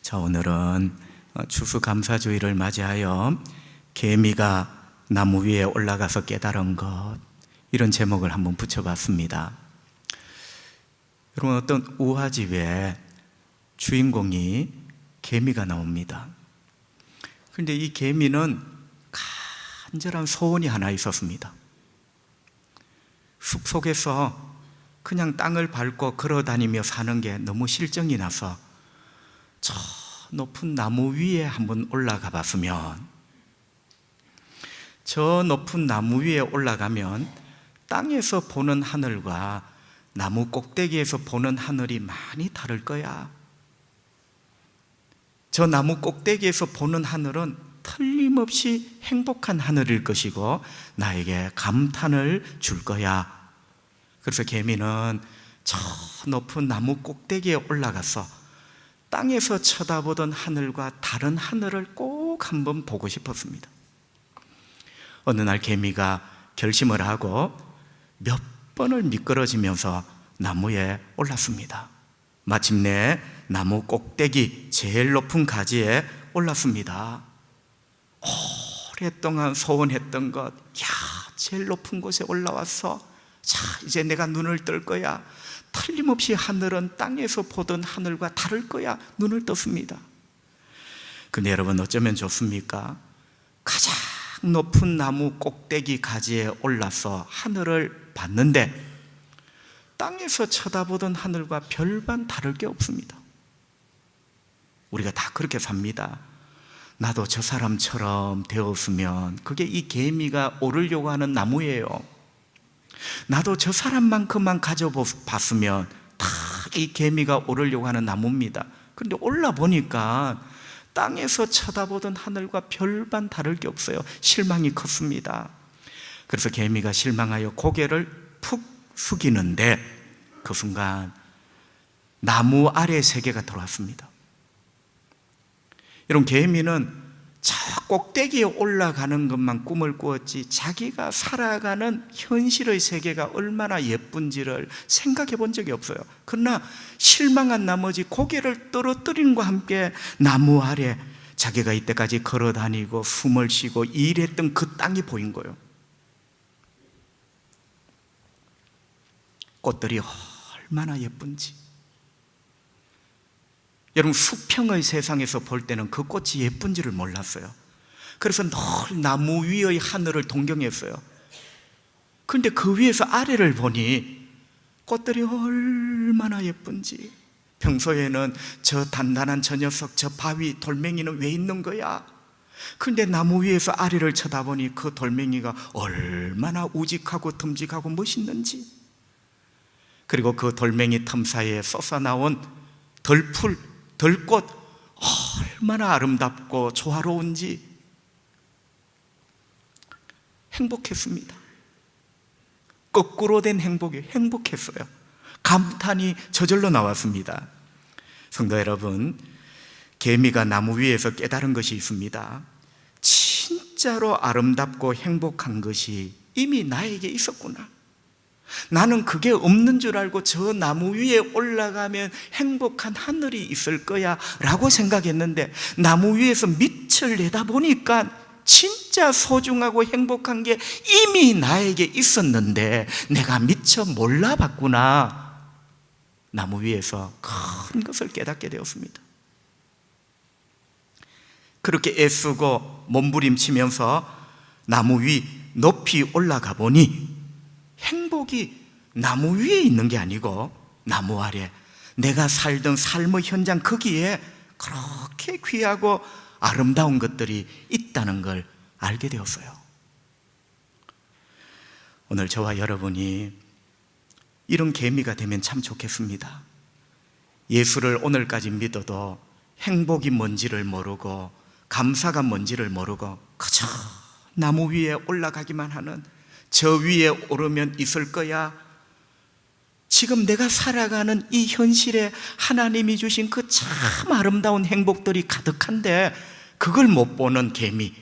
자, 오늘은 추수감사주의를 맞이하여 개미가 나무 위에 올라가서 깨달은 것, 이런 제목을 한번 붙여봤습니다. 여러분, 어떤 우화집에 주인공이 개미가 나옵니다. 그런데 이 개미는 간절한 소원이 하나 있었습니다. 숲속에서 그냥 땅을 밟고 걸어다니며 사는 게 너무 실정이 나서 저 높은 나무 위에 한번 올라가 봤으면, 저 높은 나무 위에 올라가면 땅에서 보는 하늘과 나무 꼭대기에서 보는 하늘이 많이 다를 거야. 저 나무 꼭대기에서 보는 하늘은 틀림없이 행복한 하늘일 것이고 나에게 감탄을 줄 거야. 그래서 개미는 저 높은 나무 꼭대기에 올라가서 땅에서 쳐다보던 하늘과 다른 하늘을 꼭 한번 보고 싶었습니다. 어느 날 개미가 결심을 하고 몇 번을 미끄러지면서 나무에 올랐습니다. 마침내 나무 꼭대기 제일 높은 가지에 올랐습니다. 오랫동안 소원했던 것, 제일 높은 곳에 올라왔어. 자, 이제 내가 눈을 뜰 거야. 틀림없이 하늘은 땅에서 보던 하늘과 다를 거야. 눈을 떴습니다. 근데 여러분, 어쩌면 좋습니까? 가장 높은 나무 꼭대기 가지에 올라서 하늘을 봤는데 땅에서 쳐다보던 하늘과 별반 다를 게 없습니다. 우리가 다 그렇게 삽니다. 나도 저 사람처럼 되었으면, 그게 이 개미가 오르려고 하는 나무예요. 나도 저 사람만큼만 가져봤으면, 다 이 개미가 오르려고 하는 나무입니다. 그런데 올라보니까 땅에서 쳐다보던 하늘과 별반 다를 게 없어요. 실망이 컸습니다. 그래서 개미가 실망하여 고개를 푹 숙이는데 그 순간 나무 아래 세계가 들어왔습니다. 여러분, 개미는 저 꼭대기에 올라가는 것만 꿈을 꾸었지 자기가 살아가는 현실의 세계가 얼마나 예쁜지를 생각해 본 적이 없어요. 그러나 실망한 나머지 고개를 떨어뜨림과 함께 나무 아래 자기가 이때까지 걸어 다니고 숨을 쉬고 일했던 그 땅이 보인 거예요. 꽃들이 얼마나 예쁜지. 여러분, 수평의 세상에서 볼 때는 그 꽃이 예쁜지를 몰랐어요. 그래서 늘 나무 위의 하늘을 동경했어요. 그런데 그 위에서 아래를 보니 꽃들이 얼마나 예쁜지. 평소에는 저 단단한 저 녀석, 저 바위 돌멩이는 왜 있는 거야? 그런데 나무 위에서 아래를 쳐다보니 그 돌멩이가 얼마나 우직하고 듬직하고 멋있는지. 그리고 그 돌멩이 틈 사이에 솟아나온 들꽃 얼마나 아름답고 조화로운지 행복했습니다. 거꾸로 된 행복이 행복했어요. 감탄이 저절로 나왔습니다. 성도 여러분, 개미가 나무 위에서 깨달은 것이 있습니다. 진짜로 아름답고 행복한 것이 이미 나에게 있었구나. 나는 그게 없는 줄 알고 저 나무 위에 올라가면 행복한 하늘이 있을 거야 라고 생각했는데, 나무 위에서 밑을 내다보니까 진짜 소중하고 행복한 게 이미 나에게 있었는데 내가 미처 몰라봤구나. 나무 위에서 큰 것을 깨닫게 되었습니다. 그렇게 애쓰고 몸부림치면서 나무 위 높이 올라가 보니 행복이 나무 위에 있는 게 아니고 나무 아래, 내가 살던 삶의 현장 거기에 그렇게 귀하고 아름다운 것들이 있다는 걸 알게 되었어요. 오늘 저와 여러분이 이런 개미가 되면 참 좋겠습니다. 예수를 오늘까지 믿어도 행복이 뭔지를 모르고 감사가 뭔지를 모르고 그저 나무 위에 올라가기만 하는, 저 위에 오르면 있을 거야. 지금 내가 살아가는 이 현실에 하나님이 주신 그 참 아름다운 행복들이 가득한데 그걸 못 보는 개미.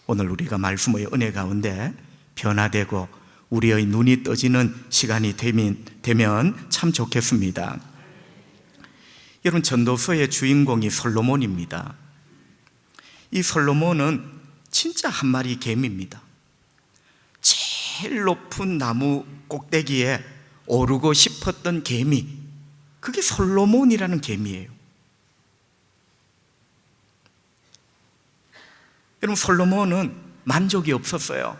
오늘 우리가 말씀의 은혜 가운데 변화되고 우리의 눈이 떠지는 시간이 되면 참 좋겠습니다. 여러분, 전도서의 주인공이 솔로몬입니다. 이 솔로몬은 진짜 한 마리 개미입니다. 제일 높은 나무 꼭대기에 오르고 싶었던 개미, 그게 솔로몬이라는 개미예요. 여러분, 솔로몬은 만족이 없었어요.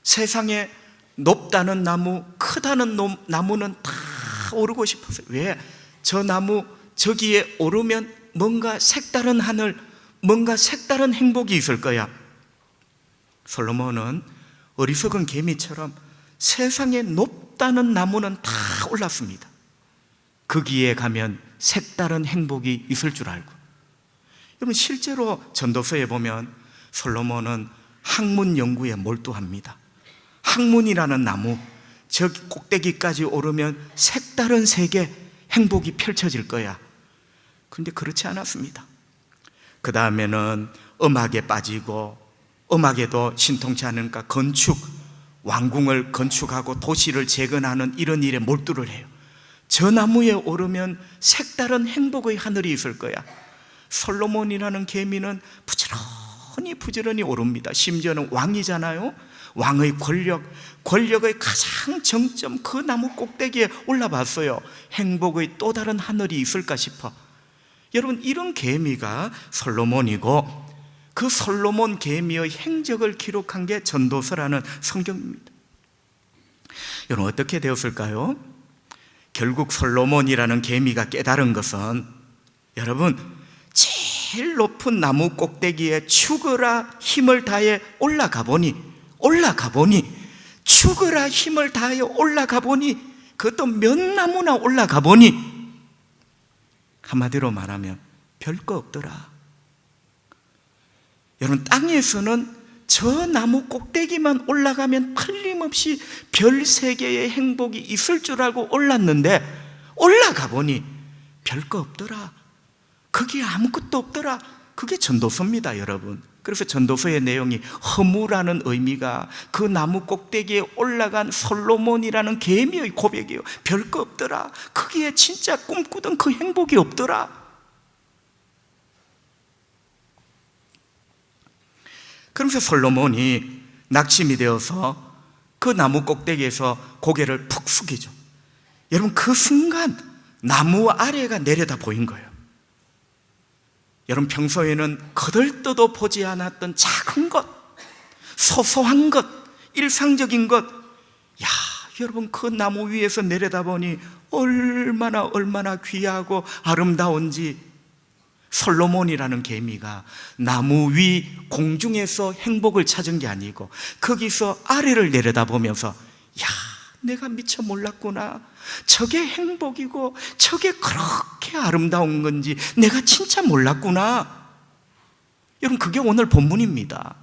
세상에 높다는 나무, 크다는 나무는 다 오르고 싶었어요. 왜? 저 나무 저기에 오르면 뭔가 색다른 하늘, 뭔가 색다른 행복이 있을 거야. 솔로몬은 어리석은 개미처럼 세상에 높다는 나무는 다 올랐습니다. 거기에 가면 색다른 행복이 있을 줄 알고. 여러분, 실제로 전도서에 보면 솔로몬은 학문 연구에 몰두합니다. 학문이라는 나무, 저 꼭대기까지 오르면 색다른 세계, 행복이 펼쳐질 거야. 그런데 그렇지 않았습니다. 그 다음에는 음악에 빠지고, 음악에도 신통치 않으니까 건축, 왕궁을 건축하고 도시를 재건하는 이런 일에 몰두를 해요. 저 나무에 오르면 색다른 행복의 하늘이 있을 거야. 솔로몬이라는 개미는 부지런히 오릅니다. 심지어는 왕이잖아요. 왕의 권력의 가장 정점, 그 나무 꼭대기에 올라봤어요. 행복의 또 다른 하늘이 있을까 싶어. 여러분, 이런 개미가 솔로몬이고, 그 솔로몬 개미의 행적을 기록한 게 전도서라는 성경입니다. 여러분, 어떻게 되었을까요? 결국 솔로몬이라는 개미가 깨달은 것은, 여러분, 제일 높은 나무 꼭대기에 죽어라 힘을 다해 올라가 보니, 죽어라 힘을 다해 올라가 보니, 그것도 몇 나무나 올라가 보니, 한마디로 말하면 별거 없더라. 여러분, 땅에서는 저 나무 꼭대기만 올라가면 틀림없이 별 세 개의 행복이 있을 줄 알고 올랐는데, 올라가 보니 별거 없더라. 거기에 아무것도 없더라. 그게 전도서입니다, 여러분. 그래서 전도서의 내용이 허무라는 의미가 그 나무 꼭대기에 올라간 솔로몬이라는 개미의 고백이에요. 별거 없더라. 거기에 진짜 꿈꾸던 그 행복이 없더라. 그러면서 솔로몬이 낙심이 되어서 그 나무 꼭대기에서 고개를 푹 숙이죠. 여러분, 그 순간 나무 아래가 내려다 보인 거예요. 여러분, 평소에는 거들떠도 보지 않았던 작은 것, 소소한 것, 일상적인 것, 여러분, 그 나무 위에서 내려다보니 얼마나 귀하고 아름다운지. 솔로몬이라는 개미가 나무 위 공중에서 행복을 찾은 게 아니고 거기서 아래를 내려다보면서, 내가 미처 몰랐구나. 저게 행복이고 저게 그렇게 아름다운 건지 내가 진짜 몰랐구나. 여러분, 그게 오늘 본문입니다.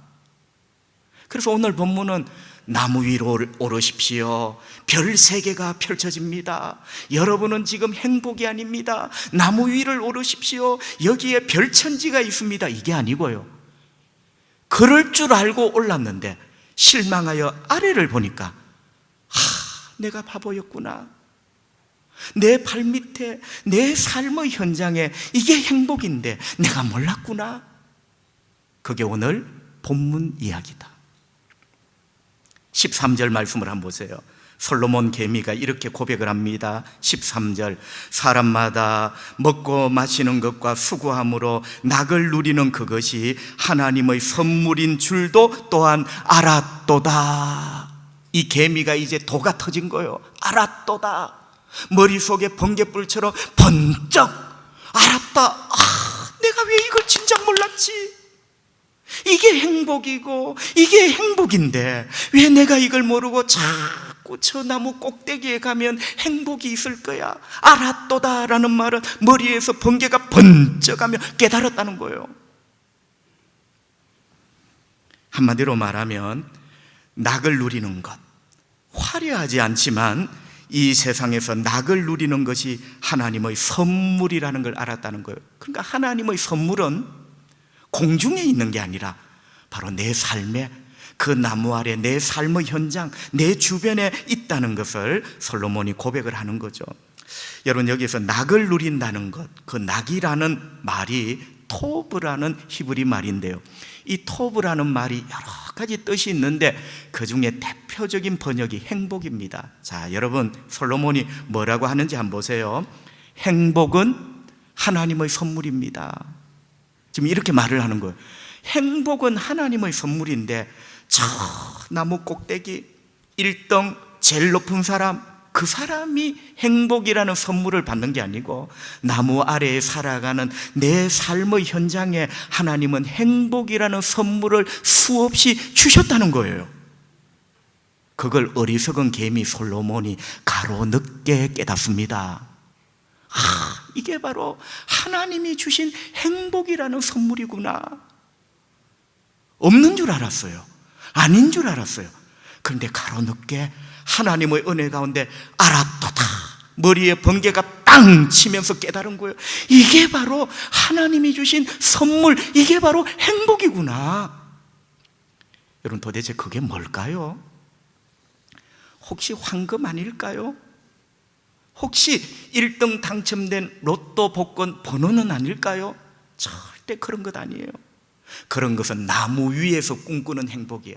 그래서 오늘 본문은 나무 위로 오르십시오. 별 세 개가 펼쳐집니다. 여러분은 지금 행복이 아닙니다. 나무 위를 오르십시오. 여기에 별천지가 있습니다. 이게 아니고요. 그럴 줄 알고 올랐는데 실망하여 아래를 보니까, 내가 바보였구나. 내 발밑에, 내 삶의 현장에 이게 행복인데 내가 몰랐구나. 그게 오늘 본문 이야기다. 13절 말씀을 한번 보세요. 솔로몬 개미가 이렇게 고백을 합니다. 13절, 사람마다 먹고 마시는 것과 수고함으로 낙을 누리는 그것이 하나님의 선물인 줄도 또한 알았도다. 이 개미가 이제 도가 터진 거예요. 알았도다. 머릿속에 번갯불처럼 번쩍 알았다. 내가 왜 이걸 진작 몰랐지? 이게 행복이고 이게 행복인데 왜 내가 이걸 모르고 자꾸 저 나무 꼭대기에 가면 행복이 있을 거야. 알았도다라는 말은 머리에서 번개가 번쩍하며 깨달았다는 거예요. 한마디로 말하면 낙을 누리는 것, 화려하지 않지만 이 세상에서 낙을 누리는 것이 하나님의 선물이라는 걸 알았다는 거예요. 그러니까 하나님의 선물은 공중에 있는 게 아니라 바로 내 삶에, 그 나무 아래 내 삶의 현장, 내 주변에 있다는 것을 솔로몬이 고백을 하는 거죠. 여러분, 여기서 낙을 누린다는 것, 그 낙이라는 말이 토브라는 히브리 말인데요, 이 토브라는 말이 여러 가지 뜻이 있는데 그 중에 대표적인 번역이 행복입니다. 자, 여러분, 솔로몬이 뭐라고 하는지 한번 보세요. 행복은 하나님의 선물입니다. 지금 이렇게 말을 하는 거예요. 행복은 하나님의 선물인데 저 나무 꼭대기 1등 제일 높은 사람, 그 사람이 행복이라는 선물을 받는 게 아니고 나무 아래에 살아가는 내 삶의 현장에 하나님은 행복이라는 선물을 수없이 주셨다는 거예요. 그걸 어리석은 개미 솔로몬이 가로늦게 깨닫습니다. 이게 바로 하나님이 주신 행복이라는 선물이구나. 없는 줄 알았어요. 아닌 줄 알았어요. 그런데 가로늦게 하나님의 은혜 가운데 알았도다, 머리에 번개가 땅 치면서 깨달은 거예요. 이게 바로 하나님이 주신 선물, 이게 바로 행복이구나. 여러분, 도대체 그게 뭘까요? 혹시 황금 아닐까요? 혹시 1등 당첨된 로또 복권 번호는 아닐까요? 절대 그런 것 아니에요. 그런 것은 나무 위에서 꿈꾸는 행복이야.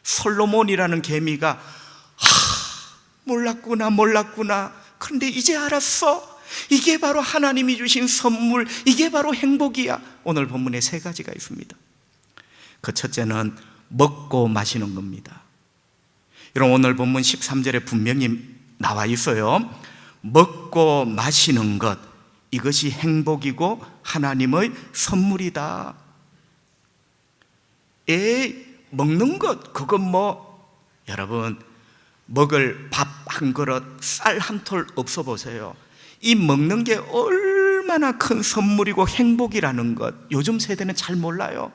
솔로몬이라는 개미가 몰랐구나. 그런데 이제 알았어. 이게 바로 하나님이 주신 선물, 이게 바로 행복이야. 오늘 본문에 3가지가 있습니다. 그 첫째는 먹고 마시는 겁니다. 여러분, 오늘 본문 13절에 분명히 나와 있어요. 먹고 마시는 것, 이것이 행복이고 하나님의 선물이다. 먹는 것, 그건 여러분, 먹을 밥 한 그릇, 쌀 한 톨 없어 보세요. 이 먹는 게 얼마나 큰 선물이고 행복이라는 것, 요즘 세대는 잘 몰라요.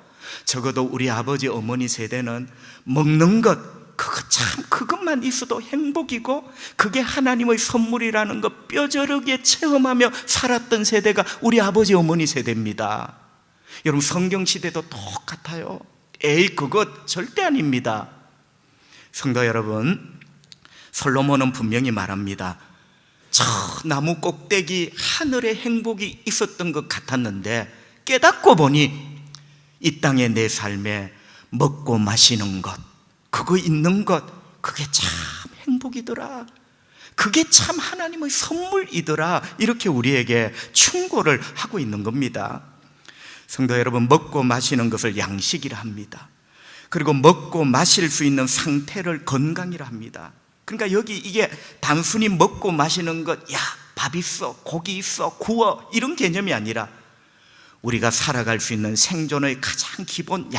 적어도 우리 아버지 어머니 세대는 먹는 것, 그것만 있어도 행복이고 그게 하나님의 선물이라는 것 뼈저리게 체험하며 살았던 세대가 우리 아버지 어머니 세대입니다. 여러분, 성경시대도 똑같아요. 그것 절대 아닙니다. 성도 여러분, 솔로몬은 분명히 말합니다. 저 나무 꼭대기 하늘의 행복이 있었던 것 같았는데 깨닫고 보니 이 땅의 내 삶에 먹고 마시는 것, 그거 있는 것, 그게 참 행복이더라. 그게 참 하나님의 선물이더라. 이렇게 우리에게 충고를 하고 있는 겁니다. 성도 여러분, 먹고 마시는 것을 양식이라 합니다. 그리고 먹고 마실 수 있는 상태를 건강이라 합니다. 그러니까 여기 이게 단순히 먹고 마시는 것, 밥 있어, 고기 있어, 구워, 이런 개념이 아니라 우리가 살아갈 수 있는 생존의 가장 기본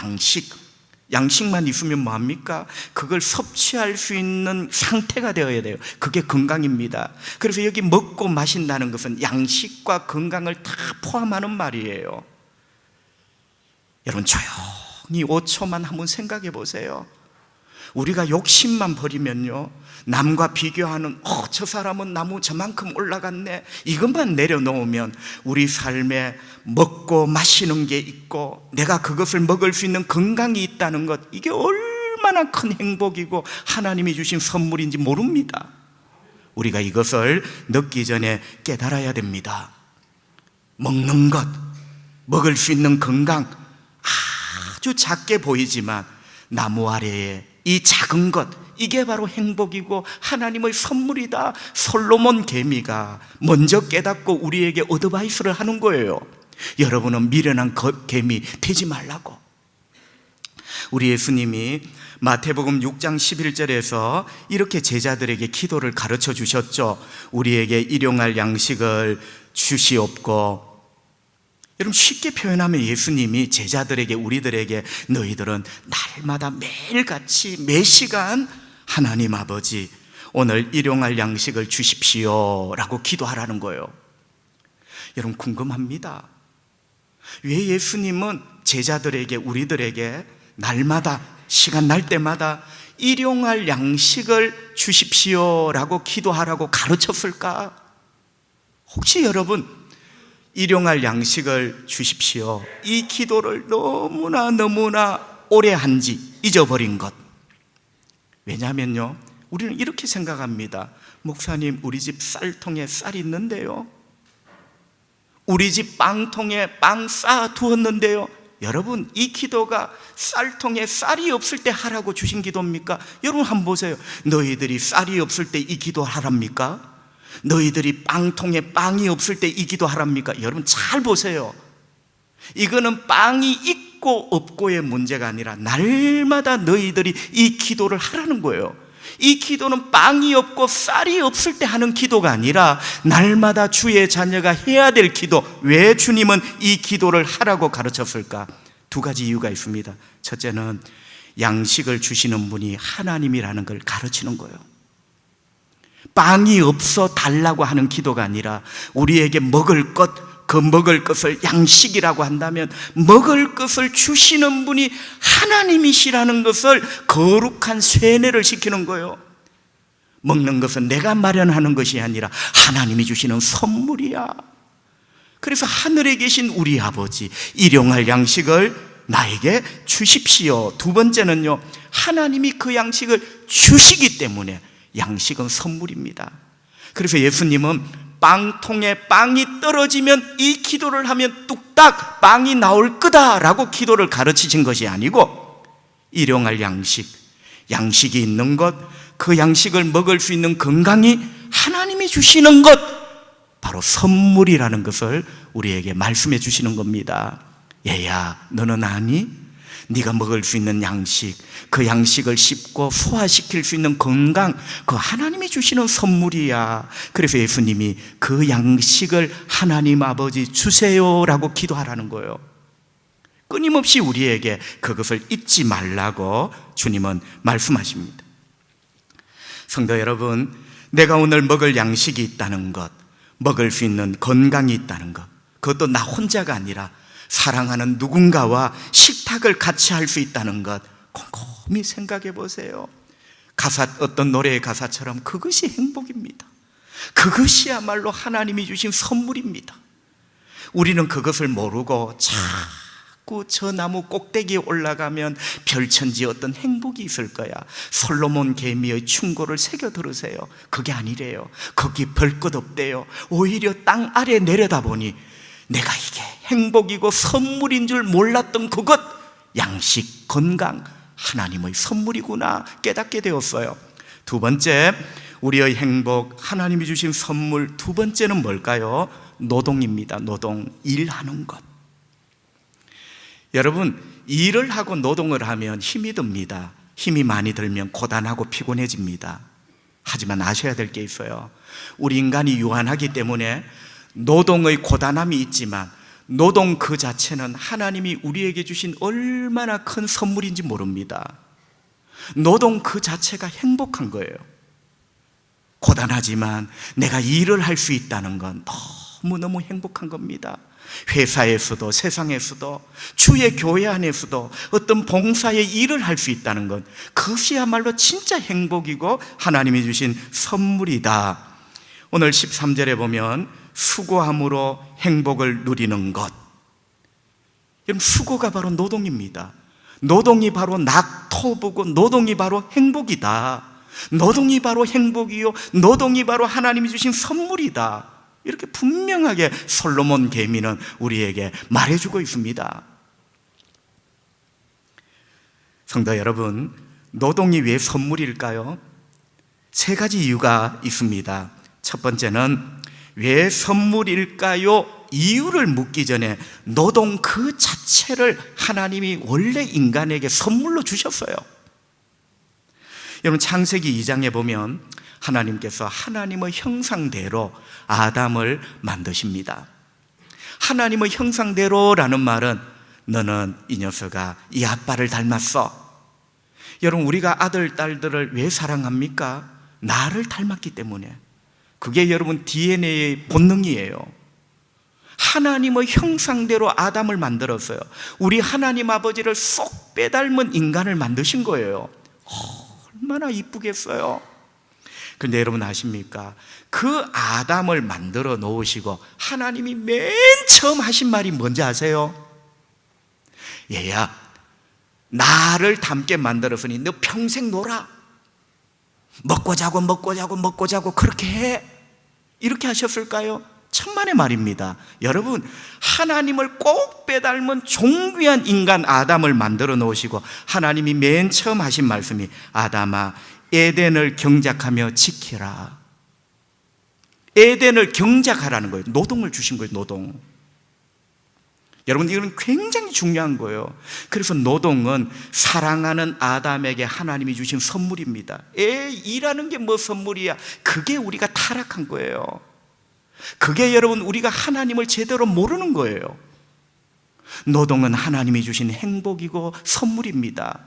양식만 있으면 뭐합니까? 그걸 섭취할 수 있는 상태가 되어야 돼요. 그게 건강입니다. 그래서 여기 먹고 마신다는 것은 양식과 건강을 다 포함하는 말이에요. 여러분, 조용히 5초만 한번 생각해 보세요. 우리가 욕심만 버리면요, 남과 비교하는 저 사람은 나무 저만큼 올라갔네, 이것만 내려놓으면 우리 삶에 먹고 마시는 게 있고 내가 그것을 먹을 수 있는 건강이 있다는 것, 이게 얼마나 큰 행복이고 하나님이 주신 선물인지 모릅니다. 우리가 이것을 늦기 전에 깨달아야 됩니다. 먹는 것, 먹을 수 있는 건강, 아주 작게 보이지만 나무 아래에 이 작은 것, 이게 바로 행복이고 하나님의 선물이다. 솔로몬 개미가 먼저 깨닫고 우리에게 어드바이스를 하는 거예요. 여러분은 미련한 개미 되지 말라고. 우리 예수님이 마태복음 6장 11절에서 이렇게 제자들에게 기도를 가르쳐 주셨죠. 우리에게 일용할 양식을 주시옵고. 여러분, 쉽게 표현하면 예수님이 제자들에게, 우리들에게 너희들은 날마다 매일같이 매시간 하나님 아버지 오늘 일용할 양식을 주십시오 라고 기도하라는 거예요. 여러분, 궁금합니다. 왜 예수님은 제자들에게, 우리들에게 날마다, 시간 날 때마다 일용할 양식을 주십시오 라고 기도하라고 가르쳤을까? 혹시 여러분, 일용할 양식을 주십시오, 이 기도를 너무나 오래 한지 잊어버린 것. 왜냐하면요, 우리는 이렇게 생각합니다. 목사님, 우리 집 쌀통에 쌀 있는데요, 우리 집 빵통에 빵 쌓아 두었는데요. 여러분, 이 기도가 쌀통에 쌀이 없을 때 하라고 주신 기도입니까? 여러분 한번 보세요. 너희들이 쌀이 없을 때 이 기도 하랍니까? 너희들이 빵통에 빵이 없을 때 이 기도 하랍니까? 여러분 잘 보세요. 이거는 빵이 있고 없고의 문제가 아니라 날마다 너희들이 이 기도를 하라는 거예요. 이 기도는 빵이 없고 쌀이 없을 때 하는 기도가 아니라 날마다 주의 자녀가 해야 될 기도. 왜 주님은 이 기도를 하라고 가르쳤을까? 두 가지 이유가 있습니다. 첫째는 양식을 주시는 분이 하나님이라는 걸 가르치는 거예요. 빵이 없어 달라고 하는 기도가 아니라 우리에게 먹을 것, 그 먹을 것을 양식이라고 한다면 먹을 것을 주시는 분이 하나님이시라는 것을 거룩한 세뇌를 시키는 거예요. 먹는 것은 내가 마련하는 것이 아니라 하나님이 주시는 선물이야. 그래서 하늘에 계신 우리 아버지, 일용할 양식을 나에게 주십시오. 두 번째는요, 하나님이 그 양식을 주시기 때문에 양식은 선물입니다. 그래서 예수님은 빵통에 빵이 떨어지면 이 기도를 하면 뚝딱 빵이 나올 거다라고 기도를 가르치신 것이 아니고, 일용할 양식, 양식이 있는 것, 그 양식을 먹을 수 있는 건강이 하나님이 주시는 것, 바로 선물이라는 것을 우리에게 말씀해 주시는 겁니다. 얘야, 너는 아니? 네가 먹을 수 있는 양식, 그 양식을 씹고 소화시킬 수 있는 건강, 그 하나님이 주시는 선물이야. 그래서 예수님이 그 양식을 하나님 아버지 주세요라고 기도하라는 거예요. 끊임없이 우리에게 그것을 잊지 말라고 주님은 말씀하십니다. 성도 여러분, 내가 오늘 먹을 양식이 있다는 것, 먹을 수 있는 건강이 있다는 것, 그것도 나 혼자가 아니라 사랑하는 누군가와 식탁을 같이 할 수 있다는 것, 곰곰이 생각해 보세요. 어떤 노래의 가사처럼 그것이 행복입니다. 그것이야말로 하나님이 주신 선물입니다. 우리는 그것을 모르고 자꾸 저 나무 꼭대기에 올라가면 별천지 어떤 행복이 있을 거야. 솔로몬 계미의 충고를 새겨 들으세요. 그게 아니래요. 거기 별 것 없대요. 오히려 땅 아래 내려다보니 내가 이게 행복이고 선물인 줄 몰랐던 그것, 양식, 건강, 하나님의 선물이구나 깨닫게 되었어요. 두 번째, 우리의 행복, 하나님이 주신 선물 두 번째는 뭘까요? 노동입니다. 노동, 일하는 것. 여러분, 일을 하고 노동을 하면 힘이 듭니다. 힘이 많이 들면 고단하고 피곤해집니다. 하지만 아셔야 될 게 있어요. 우리 인간이 유한하기 때문에 노동의 고단함이 있지만 노동 그 자체는 하나님이 우리에게 주신 얼마나 큰 선물인지 모릅니다. 노동 그 자체가 행복한 거예요. 고단하지만 내가 일을 할 수 있다는 건 너무너무 행복한 겁니다. 회사에서도 세상에서도 주의 교회 안에서도 어떤 봉사의 일을 할 수 있다는 것, 그것이야말로 진짜 행복이고 하나님이 주신 선물이다. 오늘 13절에 보면 수고함으로 행복을 누리는 것. 여러분, 수고가 바로 노동입니다. 노동이 바로 낙토부고 노동이 바로 행복이다. 노동이 바로 행복이요, 노동이 바로 하나님이 주신 선물이다. 이렇게 분명하게 솔로몬 계미는 우리에게 말해주고 있습니다. 성도 여러분, 노동이 왜 선물일까요? 세 가지 이유가 있습니다. 첫 번째는 왜 선물일까요? 이유를 묻기 전에 노동 그 자체를 하나님이 원래 인간에게 선물로 주셨어요. 여러분, 창세기 2장에 보면 하나님께서 하나님의 형상대로 아담을 만드십니다. 하나님의 형상대로라는 말은 너는 이 녀석아 이 아빠를 닮았어. 여러분, 우리가 아들, 딸들을 왜 사랑합니까? 나를 닮았기 때문에. 그게 여러분 DNA의 본능이에요. 하나님의 형상대로 아담을 만들었어요. 우리 하나님 아버지를 쏙 빼닮은 인간을 만드신 거예요. 얼마나 이쁘겠어요. 그런데 여러분 아십니까? 그 아담을 만들어 놓으시고 하나님이 맨 처음 하신 말이 뭔지 아세요? 얘야, 나를 닮게 만들었으니 너 평생 놀아. 먹고 자고 먹고 자고 먹고 자고 그렇게 해. 이렇게 하셨을까요? 천만의 말입니다. 여러분, 하나님을 꼭 빼닮은 존귀한 인간 아담을 만들어 놓으시고 하나님이 맨 처음 하신 말씀이 아담아 에덴을 경작하며 지키라. 에덴을 경작하라는 거예요. 노동을 주신 거예요. 노동. 여러분, 이건 굉장히 중요한 거예요. 그래서 노동은 사랑하는 아담에게 하나님이 주신 선물입니다. 일하는 게 뭐 선물이야. 그게 우리가 타락한 거예요. 그게 여러분 우리가 하나님을 제대로 모르는 거예요. 노동은 하나님이 주신 행복이고 선물입니다.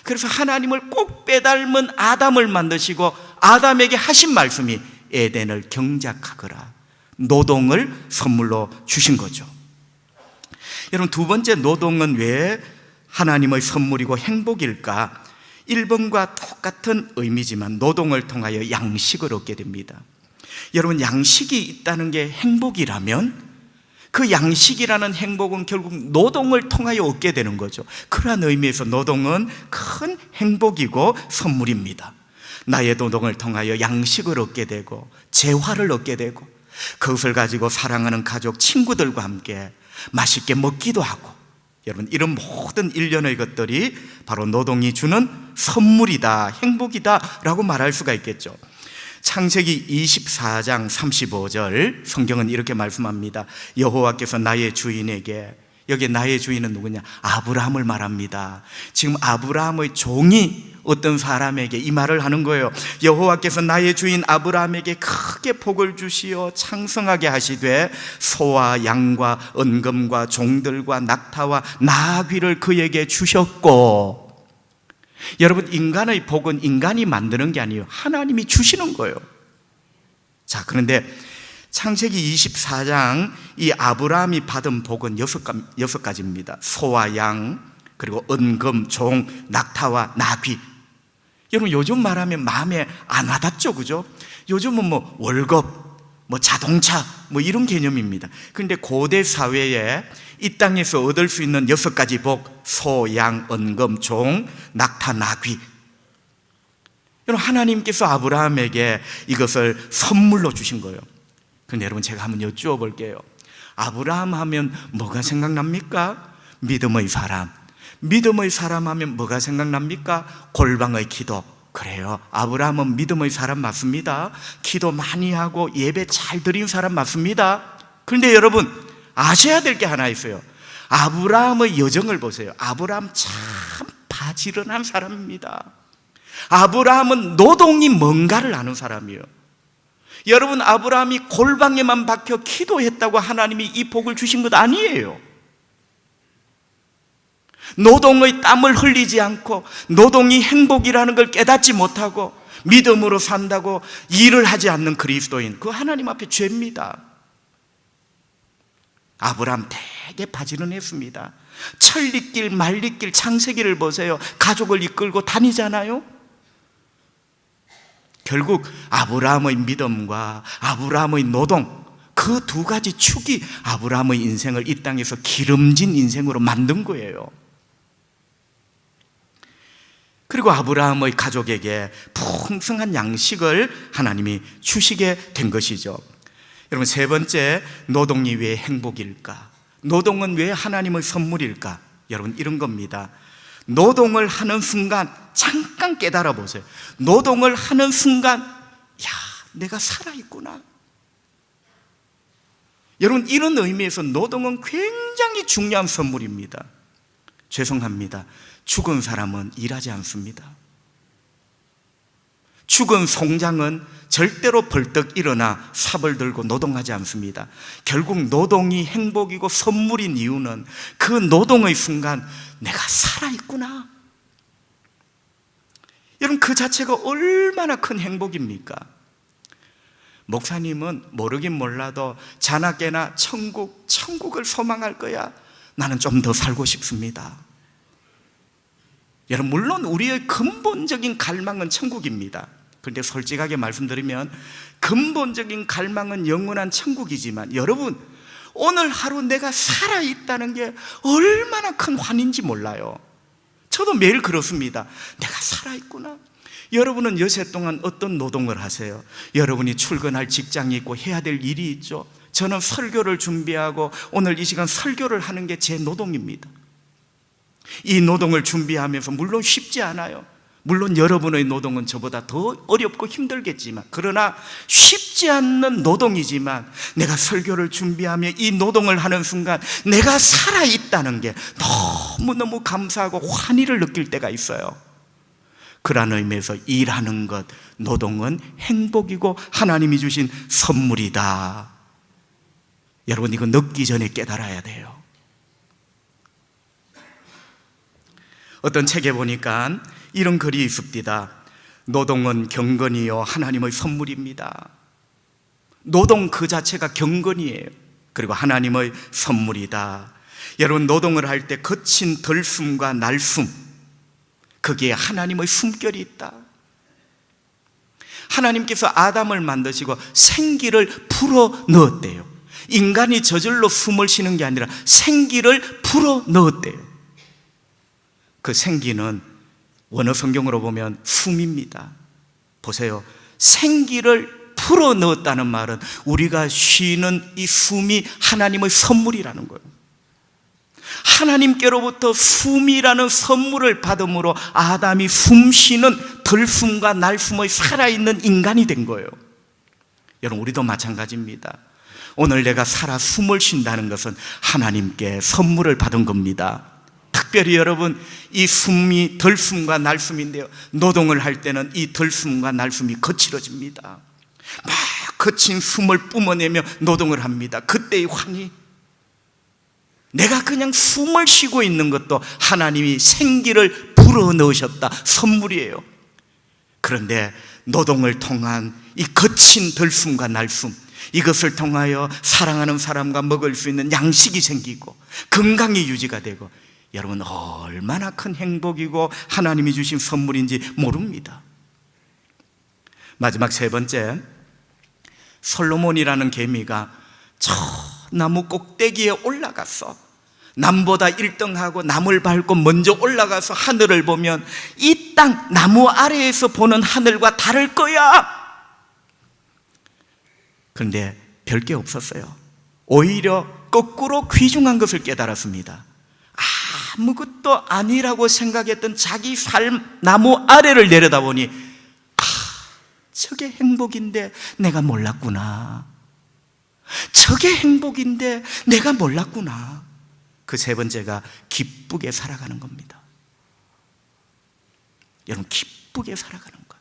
그래서 하나님을 꼭 빼닮은 아담을 만드시고 아담에게 하신 말씀이 에덴을 경작하거라. 노동을 선물로 주신 거죠. 여러분, 두 번째 노동은 왜 하나님의 선물이고 행복일까? 1번과 똑같은 의미지만 노동을 통하여 양식을 얻게 됩니다. 여러분, 양식이 있다는 게 행복이라면 그 양식이라는 행복은 결국 노동을 통하여 얻게 되는 거죠. 그러한 의미에서 노동은 큰 행복이고 선물입니다. 나의 노동을 통하여 양식을 얻게 되고 재화를 얻게 되고 그것을 가지고 사랑하는 가족, 친구들과 함께 맛있게 먹기도 하고, 여러분, 이런 모든 일련의 것들이 바로 노동이 주는 선물이다, 행복이다 라고 말할 수가 있겠죠. 창세기 24장 35절 성경은 이렇게 말씀합니다. 여호와께서 나의 주인에게, 여기 나의 주인은 누구냐? 아브라함을 말합니다. 지금 아브라함의 종이 어떤 사람에게 이 말을 하는 거예요. 여호와께서 나의 주인 아브라함에게 크게 복을 주시어 창성하게 하시되 소와 양과 은금과 종들과 낙타와 나귀를 그에게 주셨고. 여러분, 인간의 복은 인간이 만드는 게 아니에요. 하나님이 주시는 거예요. 자, 그런데 창세기 24장 이 아브라함이 받은 복은 6가지입니다. 소와 양, 그리고 은금, 종, 낙타와 나귀. 여러분, 요즘 말하면 마음에 안 와닿죠, 그죠? 요즘은 뭐 월급, 뭐 자동차, 뭐 이런 개념입니다. 그런데 고대 사회에 이 땅에서 얻을 수 있는 6가지 복, 소, 양, 은금, 종, 낙타, 나귀. 여러분, 하나님께서 아브라함에게 이것을 선물로 주신 거예요. 그런데 여러분, 제가 한번 여쭈어 볼게요. 아브라함 하면 뭐가 생각납니까? 믿음의 사람. 믿음의 사람 하면 뭐가 생각납니까? 골방의 기도. 그래요, 아브라함은 믿음의 사람 맞습니다. 기도 많이 하고 예배 잘 드린 사람 맞습니다. 그런데 여러분, 아셔야 될 게 하나 있어요. 아브라함의 여정을 보세요. 아브라함 참 바지런한 사람입니다. 아브라함은 노동이 뭔가를 아는 사람이에요. 여러분, 아브라함이 골방에만 박혀 기도했다고 하나님이 이 복을 주신 것 아니에요. 노동의 땀을 흘리지 않고 노동이 행복이라는 걸 깨닫지 못하고 믿음으로 산다고 일을 하지 않는 그리스도인, 그 하나님 앞에 죄입니다. 아브라함 되게 바지런했습니다. 천리길 만리길 창세기를 보세요. 가족을 이끌고 다니잖아요. 결국 아브라함의 믿음과 아브라함의 노동, 그 두 가지 축이 아브라함의 인생을 이 땅에서 기름진 인생으로 만든 거예요. 그리고 아브라함의 가족에게 풍성한 양식을 하나님이 주시게 된 것이죠. 여러분, 세 번째, 노동이 왜 행복일까? 노동은 왜 하나님의 선물일까? 여러분, 이런 겁니다. 노동을 하는 순간 잠깐 깨달아 보세요. 노동을 하는 순간, 야, 내가 살아있구나. 여러분, 이런 의미에서 노동은 굉장히 중요한 선물입니다. 죄송합니다. 죽은 사람은 일하지 않습니다. 죽은 송장은 절대로 벌떡 일어나 삽을 들고 노동하지 않습니다. 결국 노동이 행복이고 선물인 이유는 그 노동의 순간 내가 살아있구나. 여러분, 그 자체가 얼마나 큰 행복입니까? 목사님은 모르긴 몰라도 자나깨나 천국을 소망할 거야. 나는 좀 더 살고 싶습니다. 여러분, 물론 우리의 근본적인 갈망은 천국입니다. 그런데 솔직하게 말씀드리면 근본적인 갈망은 영원한 천국이지만, 여러분, 오늘 하루 내가 살아있다는 게 얼마나 큰 환인지 몰라요. 저도 매일 그렇습니다. 내가 살아있구나. 여러분은 여세 동안 어떤 노동을 하세요? 여러분이 출근할 직장이 있고 해야 될 일이 있죠. 저는 설교를 준비하고 오늘 이 시간 설교를 하는 게 제 노동입니다. 이 노동을 준비하면서 물론 쉽지 않아요. 물론 여러분의 노동은 저보다 더 어렵고 힘들겠지만, 그러나 쉽지 않는 노동이지만 내가 설교를 준비하며 이 노동을 하는 순간 내가 살아있다는 게 너무너무 감사하고 환희를 느낄 때가 있어요. 그런 의미에서 일하는 것, 노동은 행복이고 하나님이 주신 선물이다. 여러분, 이거 늦기 전에 깨달아야 돼요. 어떤 책에 보니까 이런 글이 있습니다. 노동은 경건이요 하나님의 선물입니다. 노동 그 자체가 경건이에요. 그리고 하나님의 선물이다. 여러분, 노동을 할 때 거친 들숨과 날숨, 거기에 하나님의 숨결이 있다. 하나님께서 아담을 만드시고 생기를 불어 넣었대요. 인간이 저절로 숨을 쉬는 게 아니라 생기를 불어 넣었대요. 그 생기는 원어 성경으로 보면 숨입니다. 보세요. 생기를 풀어 넣었다는 말은 우리가 쉬는 이 숨이 하나님의 선물이라는 거예요. 하나님께로부터 숨이라는 선물을 받음으로 아담이 숨쉬는 들숨과 날숨의 살아있는 인간이 된 거예요. 여러분, 우리도 마찬가지입니다. 오늘 내가 살아 숨을 쉰다는 것은 하나님께 선물을 받은 겁니다. 특별히 여러분, 이 숨이 들숨과 날숨인데요, 노동을 할 때는 이 들숨과 날숨이 거칠어집니다. 막 거친 숨을 뿜어내며 노동을 합니다. 그때의 환희, 내가 그냥 숨을 쉬고 있는 것도 하나님이 생기를 불어넣으셨다, 선물이에요. 그런데 노동을 통한 이 거친 들숨과 날숨, 이것을 통하여 사랑하는 사람과 먹을 수 있는 양식이 생기고 건강이 유지가 되고, 여러분, 얼마나 큰 행복이고 하나님이 주신 선물인지 모릅니다. 마지막 세 번째, 솔로몬이라는 개미가 저 나무 꼭대기에 올라갔어. 남보다 1등하고 남을 밟고 먼저 올라가서 하늘을 보면 이 땅 나무 아래에서 보는 하늘과 다를 거야. 그런데 별게 없었어요. 오히려 거꾸로 귀중한 것을 깨달았습니다. 아무것도 아니라고 생각했던 자기 삶 나무 아래를 내려다보니 저게 행복인데 내가 몰랐구나. 저게 행복인데 내가 몰랐구나. 그 세 번째가 기쁘게 살아가는 겁니다. 여러분, 기쁘게 살아가는 것.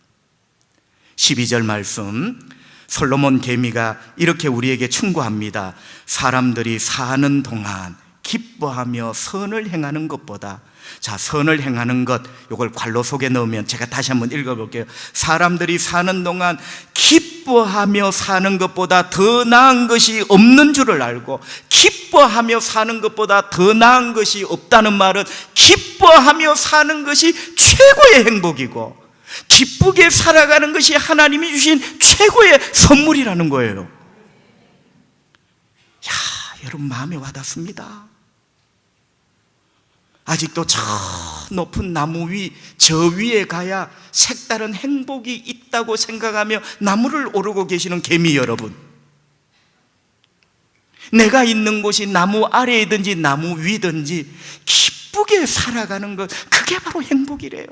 12절 말씀, 솔로몬 개미가 이렇게 우리에게 충고합니다. 사람들이 사는 동안 기뻐하며 선을 행하는 것보다, 자, 선을 행하는 것, 이걸 괄호 속에 넣으면 제가 다시 한번 읽어볼게요. 사람들이 사는 동안 기뻐하며 사는 것보다 더 나은 것이 없는 줄을 알고, 기뻐하며 사는 것보다 더 나은 것이 없다는 말은 기뻐하며 사는 것이 최고의 행복이고 기쁘게 살아가는 것이 하나님이 주신 최고의 선물이라는 거예요. 야, 여러분, 마음에 와닿습니다. 아직도 저 높은 나무 위, 저 위에 가야 색다른 행복이 있다고 생각하며 나무를 오르고 계시는 개미 여러분, 내가 있는 곳이 나무 아래이든지 나무 위든지 기쁘게 살아가는 것, 그게 바로 행복이래요.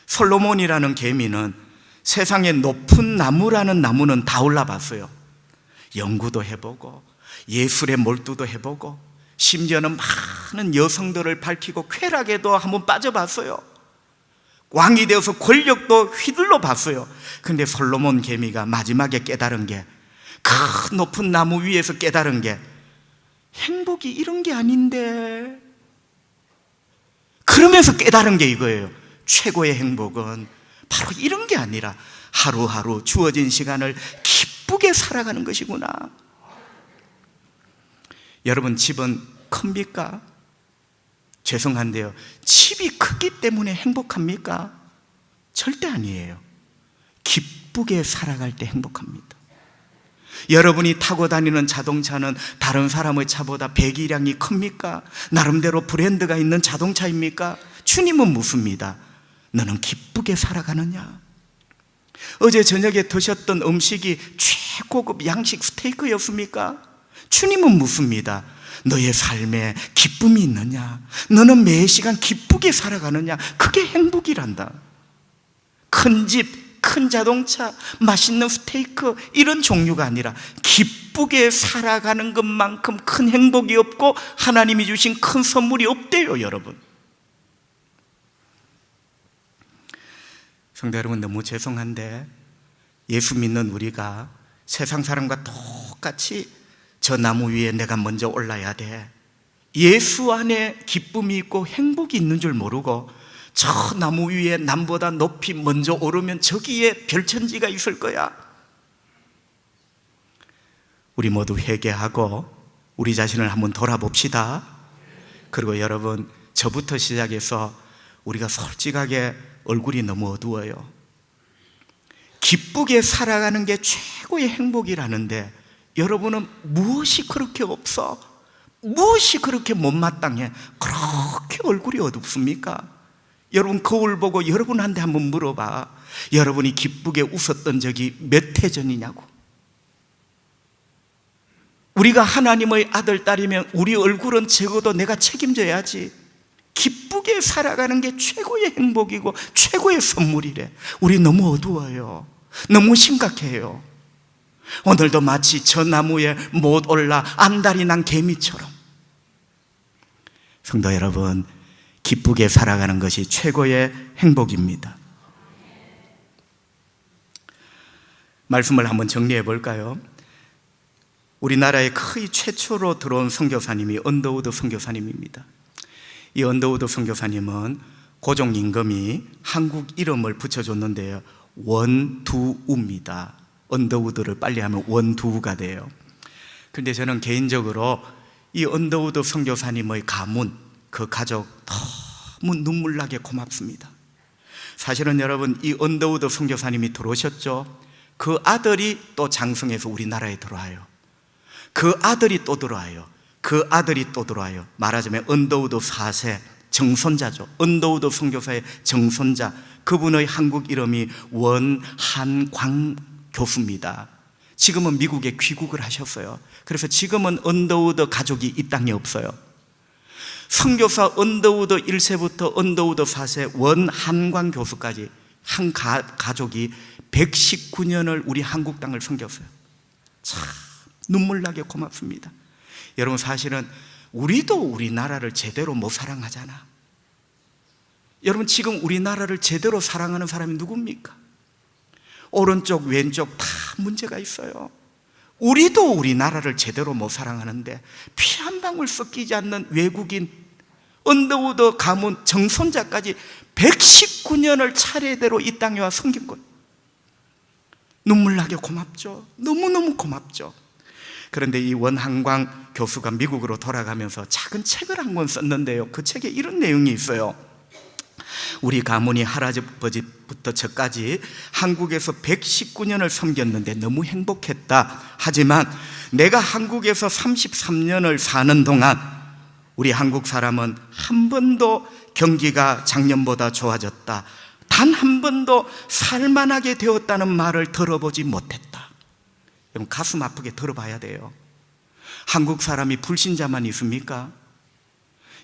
솔로몬이라는 개미는 세상에 높은 나무라는 나무는 다 올라봤어요. 연구도 해보고 예술에 몰두도 해보고 심지어는 많은 여성들을 밝히고 쾌락에도 한번 빠져봤어요. 왕이 되어서 권력도 휘둘러 봤어요. 근데 솔로몬 개미가 마지막에 깨달은 게, 그 높은 나무 위에서 깨달은 게, 행복이 이런 게 아닌데, 그러면서 깨달은 게 이거예요. 최고의 행복은 바로 이런 게 아니라 하루하루 주어진 시간을 기쁘게 살아가는 것이구나. 여러분, 집은 큽니까? 죄송한데요, 집이 크기 때문에 행복합니까? 절대 아니에요. 기쁘게 살아갈 때 행복합니다. 여러분이 타고 다니는 자동차는 다른 사람의 차보다 배기량이 큽니까? 나름대로 브랜드가 있는 자동차입니까? 주님은 묻습니다. 너는 기쁘게 살아가느냐? 어제 저녁에 드셨던 음식이 최고급 양식 스테이크였습니까? 주님은 묻습니다. 너의 삶에 기쁨이 있느냐? 너는 매 시간 기쁘게 살아가느냐? 그게 행복이란다. 큰 집, 큰 자동차, 맛있는 스테이크 이런 종류가 아니라 기쁘게 살아가는 것만큼 큰 행복이 없고 하나님이 주신 큰 선물이 없대요, 여러분. 성도 여러분, 너무 죄송한데 예수 믿는 우리가 세상 사람과 똑같이 저 나무 위에 내가 먼저 올라야 돼, 예수 안에 기쁨이 있고 행복이 있는 줄 모르고 저 나무 위에 남보다 높이 먼저 오르면 저기에 별천지가 있을 거야. 우리 모두 회개하고 우리 자신을 한번 돌아봅시다. 그리고 여러분, 저부터 시작해서 우리가 솔직하게 얼굴이 너무 어두워요. 기쁘게 살아가는 게 최고의 행복이라는데 여러분은 무엇이 그렇게 없어? 무엇이 그렇게 못마땅해? 그렇게 얼굴이 어둡습니까? 여러분, 거울 보고 여러분한테 한번 물어봐. 여러분이 기쁘게 웃었던 적이 몇 해 전이냐고. 우리가 하나님의 아들, 딸이면 우리 얼굴은 적어도 내가 책임져야지. 기쁘게 살아가는 게 최고의 행복이고 최고의 선물이래. 우리 너무 어두워요. 너무 심각해요. 오늘도 마치 저 나무에 못 올라 안달이 난 개미처럼. 성도 여러분, 기쁘게 살아가는 것이 최고의 행복입니다. 말씀을 한번 정리해 볼까요? 우리나라에 거의 최초로 들어온 선교사님이 언더우드 선교사님입니다. 이 언더우드 선교사님은 고종 임금이 한국 이름을 붙여줬는데요, 원두우입니다. 언더우드를 빨리 하면 원두우가 돼요. 그런데 저는 개인적으로 이 언더우드 선교사님의 가문, 그 가족 너무 눈물나게 고맙습니다. 사실은 여러분, 이 언더우드 선교사님이 들어오셨죠. 그 아들이 또 장성해서 우리나라에 들어와요. 그 아들이 또 들어와요. 그 아들이 또 들어와요. 말하자면 언더우드 4세 정손자죠. 언더우드 선교사의 정손자, 그분의 한국 이름이 원한광 교수입니다. 지금은 미국에 귀국을 하셨어요. 그래서 지금은 언더우드 가족이 이 땅에 없어요. 선교사 언더우드 1세부터 언더우드 4세 원한광 교수까지 한 가족이 119년을 우리 한국 땅을 섬겼어요. 참 눈물나게 고맙습니다. 여러분, 사실은 우리도 우리나라를 제대로 못 사랑하잖아. 여러분, 지금 우리나라를 제대로 사랑하는 사람이 누굽니까? 오른쪽 왼쪽 다 문제가 있어요. 우리도 우리나라를 제대로 못 사랑하는데 피 한 방울 섞이지 않는 외국인 언더우드 가문 정손자까지 119년을 차례대로 이 땅에 와 섬긴 것, 눈물나게 고맙죠. 너무너무 고맙죠. 그런데 이 원한광 교수가 미국으로 돌아가면서 작은 책을 한 권 썼는데요, 그 책에 이런 내용이 있어요. 우리 가문이 할아버지부터 저까지 한국에서 119년을 섬겼는데 너무 행복했다. 하지만 내가 한국에서 33년을 사는 동안 우리 한국 사람은 한 번도 경기가 작년보다 좋아졌다, 단 한 번도 살만하게 되었다는 말을 들어보지 못했다. 여러분, 가슴 아프게 들어봐야 돼요. 한국 사람이 불신자만 있습니까?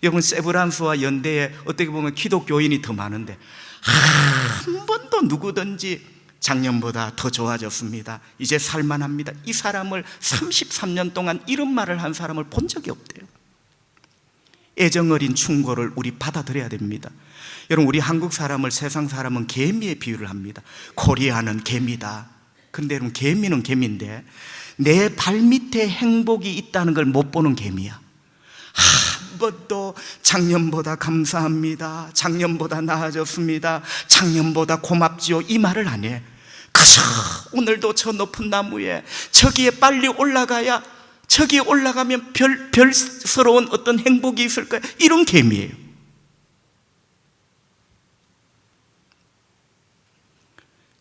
여러분, 세브란스와 연대에 어떻게 보면 기독교인이 더 많은데 한 번도 누구든지 작년보다 더 좋아졌습니다, 이제 살만합니다, 이 사람을 33년 동안 이런 말을 한 사람을 본 적이 없대요. 애정어린 충고를 우리 받아들여야 됩니다. 여러분, 우리 한국 사람을 세상 사람은 개미에 비유를 합니다. 코리아는 개미다. 근데 여러분, 개미는 개미인데 내 발밑에 행복이 있다는 걸 못 보는 개미야. 한 번도 작년보다 감사합니다, 작년보다 나아졌습니다, 작년보다 고맙지요, 이 말을 안 해. 그저 오늘도 저 높은 나무에 저기에 빨리 올라가야, 저기에 올라가면 별스러운 어떤 행복이 있을 거야, 이런 개미예요.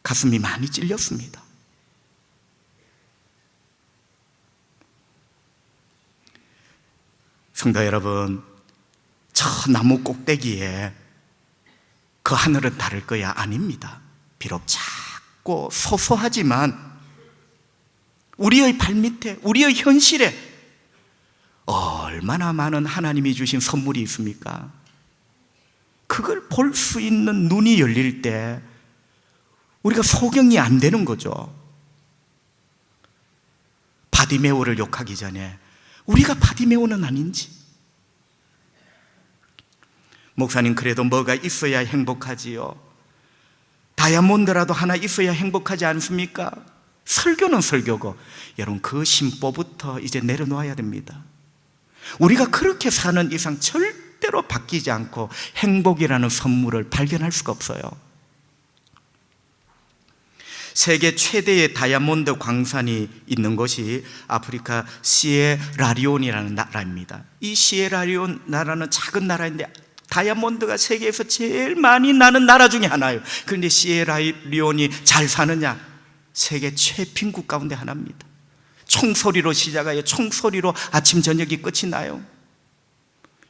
가슴이 많이 찔렸습니다. 성도 여러분, 저 나무 꼭대기에 그 하늘은 다를 거야? 아닙니다. 비록 작고 소소하지만 우리의 발밑에, 우리의 현실에 얼마나 많은 하나님이 주신 선물이 있습니까? 그걸 볼 수 있는 눈이 열릴 때 우리가 소경이 안 되는 거죠. 바디메오를 욕하기 전에 우리가 바디메오는 아닌지. 목사님, 그래도 뭐가 있어야 행복하지요? 다이아몬드라도 하나 있어야 행복하지 않습니까? 설교는 설교고, 여러분 그 심보부터 이제 내려놓아야 됩니다. 우리가 그렇게 사는 이상 절대로 바뀌지 않고 행복이라는 선물을 발견할 수가 없어요. 세계 최대의 다이아몬드 광산이 있는 곳이 아프리카 시에라리온이라는 나라입니다. 이 시에라리온 나라는 작은 나라인데 다이아몬드가 세계에서 제일 많이 나는 나라 중에 하나예요. 그런데 시에라리온이 잘 사느냐? 세계 최빈국 가운데 하나입니다. 총소리로 시작하여 총소리로 아침 저녁이 끝이 나요.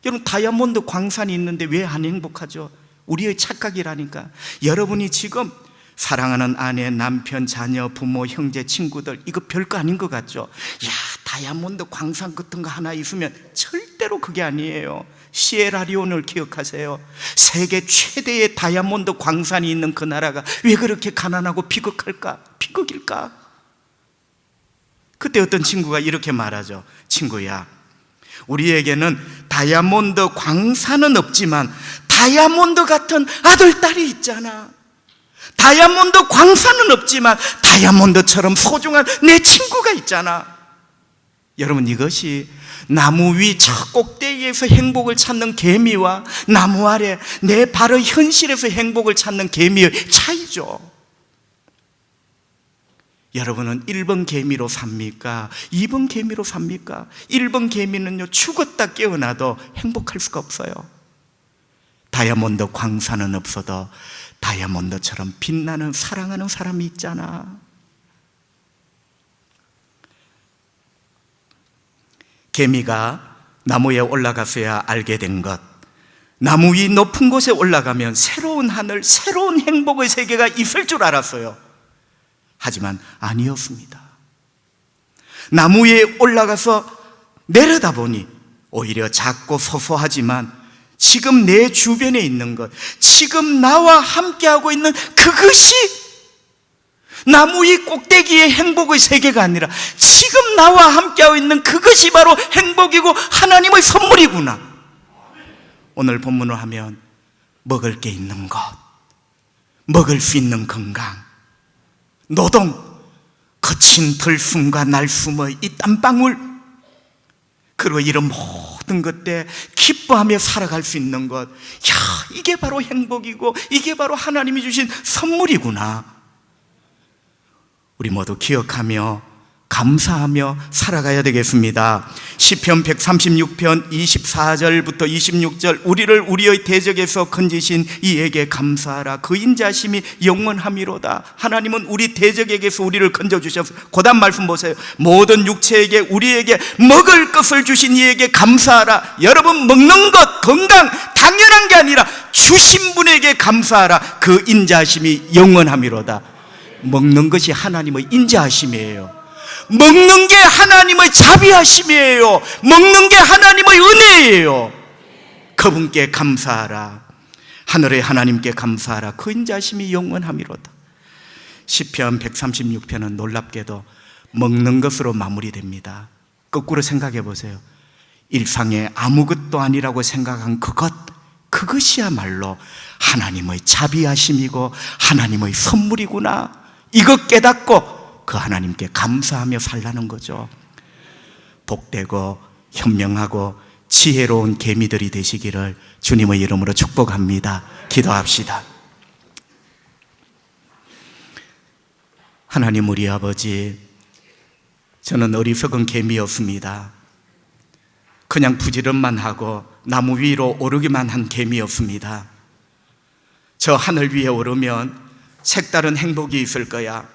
여러분, 다이아몬드 광산이 있는데 왜 안 행복하죠? 우리의 착각이라니까. 여러분이 지금 사랑하는 아내, 남편, 자녀, 부모, 형제, 친구들, 이거 별거 아닌 것 같죠? 야, 다이아몬드 광산 같은 거 하나 있으면 절대로 그게 아니에요. 시에라리온을 기억하세요. 세계 최대의 다이아몬드 광산이 있는 그 나라가 왜 그렇게 가난하고 비극할까? 비극일까? 그때 어떤 친구가 이렇게 말하죠. 친구야, 우리에게는 다이아몬드 광산은 없지만 다이아몬드 같은 아들, 딸이 있잖아. 다이아몬드 광산은 없지만 다이아몬드처럼 소중한 내 친구가 있잖아. 여러분, 이것이 나무 위 저 꼭대기에서 행복을 찾는 개미와 나무 아래 내 발의 현실에서 행복을 찾는 개미의 차이죠. 여러분은 1번 개미로 삽니까? 2번 개미로 삽니까? 1번 개미는요, 죽었다 깨어나도 행복할 수가 없어요. 다이아몬드 광산은 없어도 다이아몬드처럼 빛나는 사랑하는 사람이 있잖아. 개미가 나무에 올라가서야 알게 된 것, 나무 위 높은 곳에 올라가면 새로운 하늘, 새로운 행복의 세계가 있을 줄 알았어요. 하지만 아니었습니다. 나무 위에 올라가서 내려다보니 오히려 작고 소소하지만 지금 내 주변에 있는 것, 지금 나와 함께하고 있는 그것이 나무 위 꼭대기의 행복의 세계가 아니라 지금 나와 함께하고 있는 그것이 바로 행복이고 하나님의 선물이구나. 오늘 본문을 하면 먹을 게 있는 것, 먹을 수 있는 건강, 노동, 거친 들숨과 날숨의 이 땀방울, 그리고 이런 모든 것들 기뻐하며 살아갈 수 있는 것, 야, 이게 바로 행복이고 이게 바로 하나님이 주신 선물이구나. 우리 모두 기억하며 감사하며 살아가야 되겠습니다. 시편 136편 24절부터 26절, 우리를 우리의 대적에서 건지신 이에게 감사하라. 그 인자심이 영원함이로다. 하나님은 우리 대적에게서 우리를 건져주셔서, 고단 말씀 보세요. 모든 육체에게 우리에게 먹을 것을 주신 이에게 감사하라. 여러분, 먹는 것, 건강 당연한 게 아니라 주신 분에게 감사하라. 그 인자심이 영원함이로다. 먹는 것이 하나님의 인자하심이에요. 먹는 게 하나님의 자비하심이에요. 먹는 게 하나님의 은혜예요. 그분께 감사하라. 하늘의 하나님께 감사하라. 그 인자하심이 영원함이로다. 시편 136편은 놀랍게도 먹는 것으로 마무리됩니다. 거꾸로 생각해 보세요. 일상에 아무것도 아니라고 생각한 그것이야말로 하나님의 자비하심이고 하나님의 선물이구나. 이것 깨닫고 그 하나님께 감사하며 살라는 거죠. 복되고 현명하고 지혜로운 개미들이 되시기를 주님의 이름으로 축복합니다. 기도합시다. 하나님, 우리 아버지, 저는 어리석은 개미였습니다. 그냥 부지런만 하고 나무 위로 오르기만 한 개미였습니다. 저 하늘 위에 오르면 색다른 행복이 있을 거야.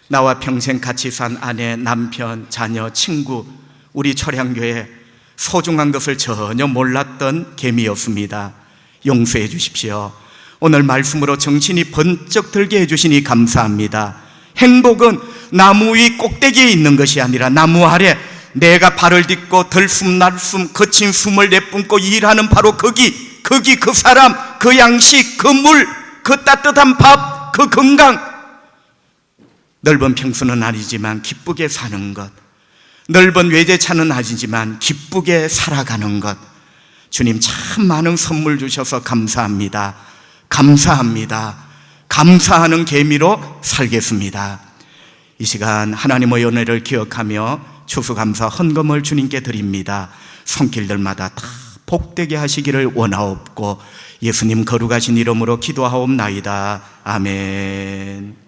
나와 평생 같이 산 아내, 남편, 자녀, 친구, 우리 철양교회 소중한 것을 전혀 몰랐던 개미였습니다. 용서해 주십시오. 오늘 말씀으로 정신이 번쩍 들게 해주시니 감사합니다. 행복은 나무 위 꼭대기에 있는 것이 아니라 나무 아래 내가 발을 딛고 들숨날숨 거친 숨을 내뿜고 일하는 바로 거기 그 사람, 그 양식, 그 물, 그 따뜻한 밥, 그 건강. 넓은 평수는 아니지만 기쁘게 사는 것, 넓은 외제차는 아니지만 기쁘게 살아가는 것. 주님 참 많은 선물 주셔서 감사합니다. 감사합니다. 감사하는 계미로 살겠습니다. 이 시간 하나님의 은혜를 기억하며 추수감사 헌금을 주님께 드립니다. 손길들마다 다 복되게 하시기를 원하옵고 예수님 거룩하신 이름으로 기도하옵나이다. 아멘.